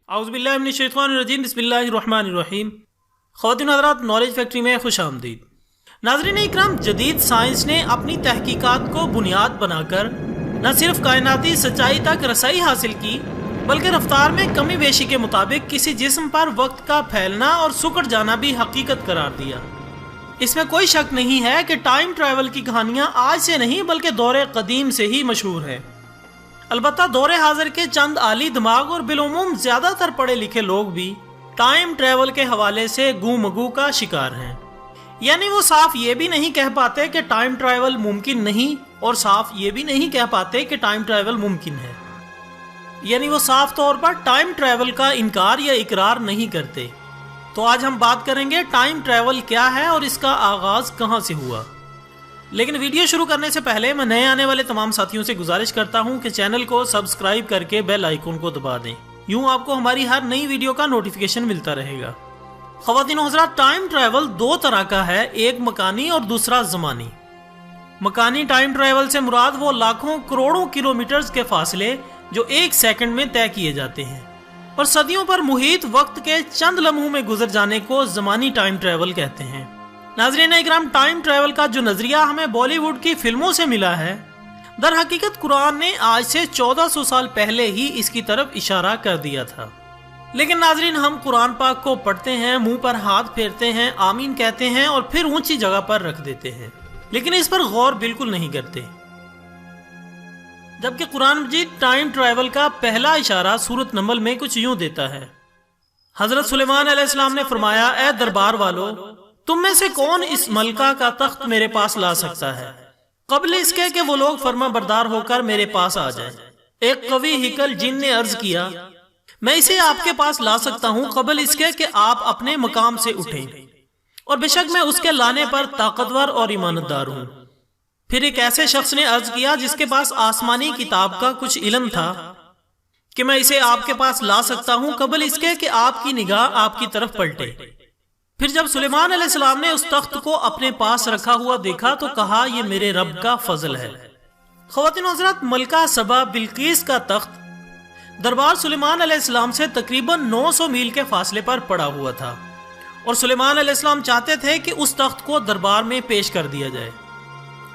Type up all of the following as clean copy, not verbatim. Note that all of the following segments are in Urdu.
اعوذ باللہ من الشیطان الرجیم، بسم اللہ الرحمن الرحیم۔ خواتین حضرات، نالج فیکٹری میں خوش آمدید۔ ناظرین اکرام، جدید سائنس نے اپنی تحقیقات کو بنیاد بنا کر نہ صرف کائناتی سچائی تک رسائی حاصل کی، بلکہ رفتار میں کمی بیشی کے مطابق کسی جسم پر وقت کا پھیلنا اور سکڑ جانا بھی حقیقت قرار دیا۔ اس میں کوئی شک نہیں ہے کہ ٹائم ٹریول کی کہانیاں آج سے نہیں بلکہ دور قدیم سے ہی مشہور ہیں۔ البتہ دور حاضر کے چند عالی دماغ اور بالعموم زیادہ تر پڑھے لکھے لوگ بھی ٹائم ٹریول کے حوالے سے گو مگو کا شکار ہیں۔ یعنی وہ صاف یہ بھی نہیں کہہ پاتے کہ ٹائم ٹریول ممکن نہیں، اور صاف یہ بھی نہیں کہہ پاتے کہ ٹائم ٹریول ممکن ہے۔ یعنی وہ صاف طور پر ٹائم ٹریول کا انکار یا اقرار نہیں کرتے۔ تو آج ہم بات کریں گے ٹائم ٹریول کیا ہے اور اس کا آغاز کہاں سے ہوا۔ لیکن ویڈیو شروع کرنے سے پہلے میں نئے آنے والے تمام ساتھیوں سے گزارش کرتا ہوں کہ چینل کو سبسکرائب کر کے بیل آئیکن کو دبا دیں، یوں آپ کو ہماری ہر نئی ویڈیو کا نوٹیفیکیشن ملتا رہے گا۔ خواتین و حضرات، ٹائم ٹریول دو طرح کا ہے، ایک مکانی اور دوسرا زمانی۔ مکانی ٹائم ٹریول سے مراد وہ لاکھوں کروڑوں کلومیٹرز کے فاصلے جو ایک سیکنڈ میں طے کیے جاتے ہیں، اور صدیوں پر محیط وقت کے چند لمحوں میں گزر جانے کو زمانی ٹائم ٹریول کہتے ہیں۔ ناظرین اکرام، ٹائم ٹریول کا جو نظریہ ہمیں بالی ووڈ کی فلموں سے ملا ہے، در حقیقت قرآن نے آج سے 1400 سال پہلے ہی اس کی طرف اشارہ کر دیا تھا۔ لیکن ناظرین، ہم قرآن پاک کو پڑھتے ہیں، منہ پر ہاتھ پھیرتے ہیں، آمین کہتے ہیں اور پھر اونچی جگہ پر رکھ دیتے ہیں، لیکن اس پر غور بالکل نہیں کرتے۔ جبکہ قرآن مجید ٹائم ٹریول کا پہلا اشارہ سورۃ نمل میں کچھ یوں دیتا ہے۔ حضرت سلیمان علیہ السلام نے فرمایا، اے دربار والو، تم میں سے کون اس ملکہ کا تخت میرے پاس لا سکتا ہے قبل اس کے کہ وہ لوگ فرما بردار ہو کر میرے پاس آ جائیں۔ ایک قوی ہیکل جن نے عرض کیا، میں اسے آپ کے پاس لا سکتا ہوں قبل اس کے کہ آپ اپنے مقام سے اٹھیں، اور بے شک میں اس کے لانے پر طاقتور اور ایماندار ہوں۔ پھر ایک ایسے شخص نے عرض کیا جس کے پاس آسمانی کتاب کا کچھ علم تھا کہ میں اسے آپ کے پاس لا سکتا ہوں قبل اس کے کہ آپ کی نگاہ آپ کی طرف پلٹے۔ پھر جب سلیمان علیہ السلام نے اس تخت کو اپنے پاس رکھا ہوا دیکھا تو کہا، یہ میرے رب کا فضل ہے۔ خواتین و حضرات، ملکہ سبا بلقیس کا تخت دربار سلیمان علیہ السلام سے تقریباً 900 میل کے فاصلے پر پڑا ہوا تھا، اور سلیمان علیہ السلام چاہتے تھے کہ اس تخت کو دربار میں پیش کر دیا جائے۔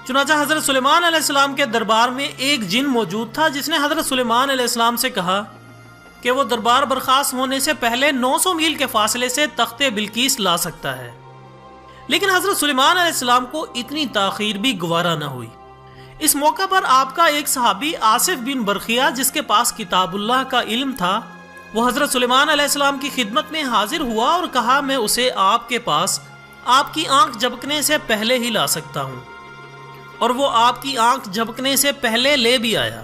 چنانچہ حضرت سلیمان علیہ السلام کے دربار میں ایک جن موجود تھا جس نے حضرت سلیمان علیہ السلام سے کہا کہ وہ دربار برخاست ہونے سے پہلے 900 میل کے فاصلے سے تخت بلقیس لا سکتا ہے۔ لیکن حضرت سلیمان علیہ السلام کو اتنی تاخیر بھی گوارا نہ ہوئی۔ اس موقع پر آپ کا ایک صحابی آصف بن برخیہ، جس کے پاس کتاب اللہ کا علم تھا، وہ حضرت سلیمان علیہ السلام کی خدمت میں حاضر ہوا اور کہا، میں اسے آپ کے پاس آپ کی آنکھ جھپکنے سے پہلے ہی لا سکتا ہوں، اور وہ آپ کی آنکھ جھپکنے سے پہلے لے بھی آیا۔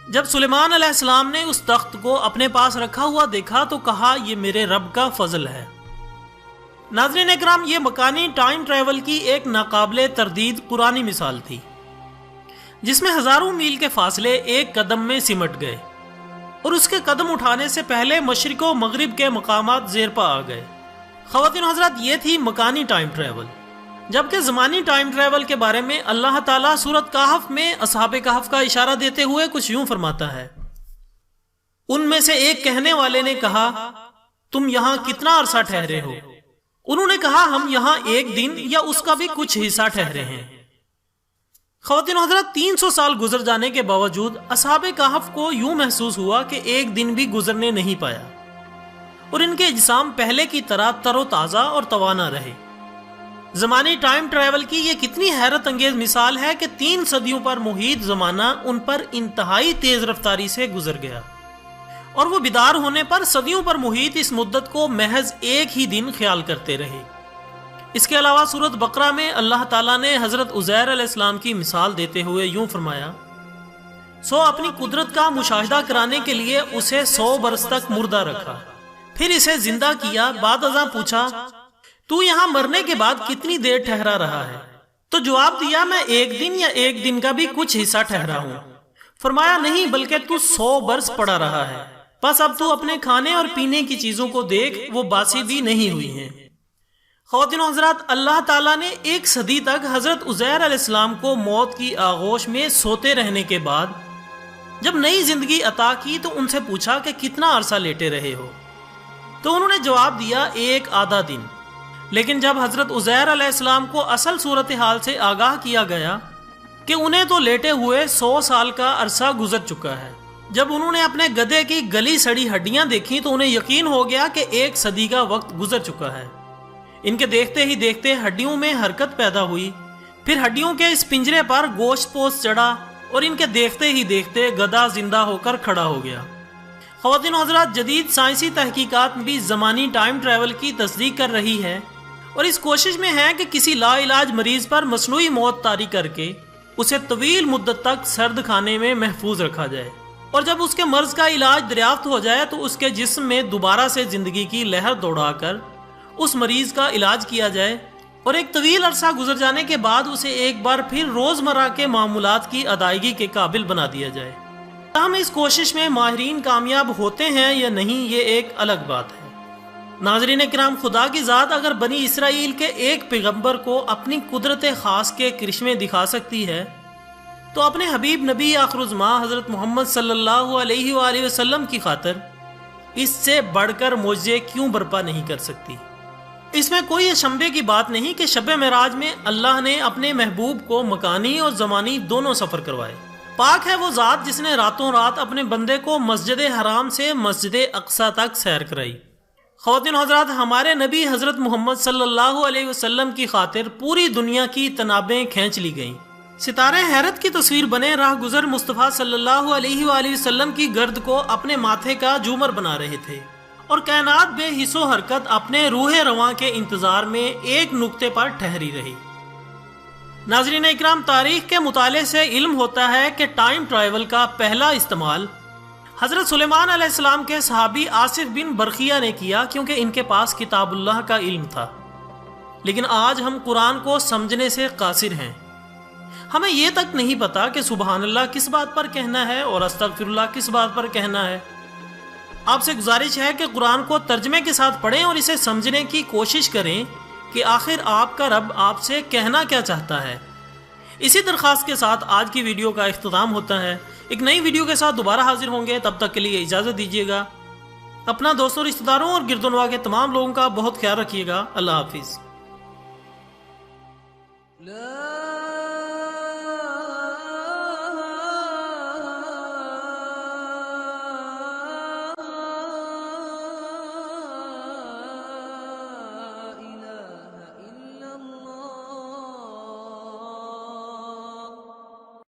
جب سلیمان علیہ السلام نے اس تخت کو اپنے پاس رکھا ہوا دیکھا تو کہا، یہ میرے رب کا فضل ہے۔ ناظرین اکرام، یہ مکانی ٹائم ٹریول کی ایک ناقابل تردید قرآنی مثال تھی، جس میں ہزاروں میل کے فاصلے ایک قدم میں سمٹ گئے، اور اس کے قدم اٹھانے سے پہلے مشرق و مغرب کے مقامات زیر پا آ گئے۔ خواتین و حضرات، یہ تھی مکانی ٹائم ٹریول۔ جبکہ زمانی ٹائم ٹریول کے بارے میں اللہ تعالیٰ سورۃ کہف میں اصحاب کہف کا اشارہ دیتے ہوئے کچھ یوں فرماتا ہے، ان میں سے ایک کہنے والے نے کہا، تم یہاں کتنا عرصہ ٹھہرے ہو؟ انہوں نے کہا، ہم یہاں ایک دن یا اس کا بھی کچھ حصہ ٹھہرے ہیں۔ خواتین و حضرات، 300 سال گزر جانے کے باوجود اصحاب کہف کو یوں محسوس ہوا کہ ایک دن بھی گزرنے نہیں پایا، اور ان کے اجسام پہلے کی طرح تر و تازہ اور توانا رہے۔ زمانی ٹائم ٹریول کی یہ کتنی حیرت انگیز مثال ہے کہ 3 صدیوں پر محیط زمانہ ان پر انتہائی تیز رفتاری سے گزر گیا، اور وہ بیدار ہونے پر صدیوں پر محیط اس مدت کو محض ایک ہی دن خیال کرتے رہے۔ اس کے علاوہ سورۃ بقرہ میں اللہ تعالیٰ نے حضرت عزیر علیہ السلام کی مثال دیتے ہوئے یوں فرمایا، سو اپنی قدرت کا مشاہدہ کرانے کے لیے اسے 100 برس تک مردہ رکھا، پھر اسے زندہ کیا، بعد ازاں پوچھا، تو یہاں مرنے کے بعد کتنی دیر ٹھہرا رہا ہے؟ تو جواب دیا، میں ایک دن یا ایک دن کا بھی کچھ حصہ ٹھہرا ہوں۔ فرمایا، نہیں بلکہ تو 100 برس پڑا رہا ہے، بس اب تو اپنے کھانے اور پینے کی چیزوں کو دیکھ، وہ باسی بھی نہیں ہوئی ہیں۔ خواتین و حضرات، اللہ تعالیٰ نے 1 صدی تک حضرت عزیر علیہ السلام کو موت کی آغوش میں سوتے رہنے کے بعد جب نئی زندگی عطا کی تو ان سے پوچھا کہ کتنا عرصہ لیٹے رہے ہو، تو انہوں نے جواب دیا 1 آدھا دن۔ لیکن جب حضرت عزیر علیہ السلام کو اصل صورتحال سے آگاہ کیا گیا کہ انہیں تو لیٹے ہوئے 100 سال کا عرصہ گزر چکا ہے، جب انہوں نے اپنے گدھے کی گلی سڑی ہڈیاں دیکھیں تو انہیں یقین ہو گیا کہ 1 صدی کا وقت گزر چکا ہے۔ ان کے دیکھتے ہی دیکھتے ہڈیوں میں حرکت پیدا ہوئی، پھر ہڈیوں کے اس پنجرے پر گوشت پوست چڑھا اور ان کے دیکھتے ہی دیکھتے گدھا زندہ ہو کر کھڑا ہو گیا۔ خواتین و حضرات، جدید سائنسی تحقیقات بھی زمانی ٹائم ٹریول کی تصدیق کر رہی ہے اور اس کوشش میں ہے کہ کسی لا علاج مریض پر مصنوعی موت طاری کر کے اسے طویل مدت تک سرد خانے میں محفوظ رکھا جائے، اور جب اس کے مرض کا علاج دریافت ہو جائے تو اس کے جسم میں دوبارہ سے زندگی کی لہر دوڑا کر اس مریض کا علاج کیا جائے، اور ایک طویل عرصہ گزر جانے کے بعد اسے ایک بار پھر روزمرہ کے معمولات کی ادائیگی کے قابل بنا دیا جائے۔ ہم اس کوشش میں ماہرین کامیاب ہوتے ہیں یا نہیں، یہ ایک الگ بات ہے۔ ناظرین کرام، خدا کی ذات اگر بنی اسرائیل کے ایک پیغمبر کو اپنی قدرت خاص کے کرشمے دکھا سکتی ہے تو اپنے حبیب نبی آخر الزماں حضرت محمد صلی اللہ علیہ وآلہ وسلم کی خاطر اس سے بڑھ کر معجزے کیوں برپا نہیں کر سکتی؟ اس میں کوئی اشمبے کی بات نہیں کہ شب معراج میں اللہ نے اپنے محبوب کو مکانی اور زمانی دونوں سفر کروائے۔ پاک ہے وہ ذات جس نے راتوں رات اپنے بندے کو مسجد حرام سے مسجد اقصی تک سیر کرائی۔ خواتین و حضرات، ہمارے نبی حضرت محمد صلی اللہ علیہ وسلم کی خاطر پوری دنیا کی تنابیں کھینچ لی گئیں۔ ستارے حیرت کی تصویر بنے راہ گزر مصطفیٰ صلی اللہ علیہ وآلہ وسلم کی گرد کو اپنے ماتھے کا جھومر بنا رہے تھے، اور کائنات بے حس و حرکت اپنے روح رواں کے انتظار میں ایک نقطے پر ٹھہری رہی۔ ناظرین اکرام، تاریخ کے مطالعے سے علم ہوتا ہے کہ ٹائم ٹریول کا پہلا استعمال حضرت سلیمان علیہ السلام کے صحابی آصف بن برخیہ نے کیا، کیونکہ ان کے پاس کتاب اللہ کا علم تھا۔ لیکن آج ہم قرآن کو سمجھنے سے قاصر ہیں، ہمیں یہ تک نہیں پتا کہ سبحان اللہ کس بات پر کہنا ہے اور استغفر اللہ کس بات پر کہنا ہے۔ آپ سے گزارش ہے کہ قرآن کو ترجمے کے ساتھ پڑھیں اور اسے سمجھنے کی کوشش کریں کہ آخر آپ کا رب آپ سے کہنا کیا چاہتا ہے۔ اسی درخواست کے ساتھ آج کی ویڈیو کا اختتام ہوتا ہے۔ ایک نئی ویڈیو کے ساتھ دوبارہ حاضر ہوں گے، تب تک کے لیے اجازت دیجیے گا۔ اپنا دوستوں، رشتہ داروں اور گرد و نواح کے تمام لوگوں کا بہت خیال رکھیے گا۔ اللہ حافظ۔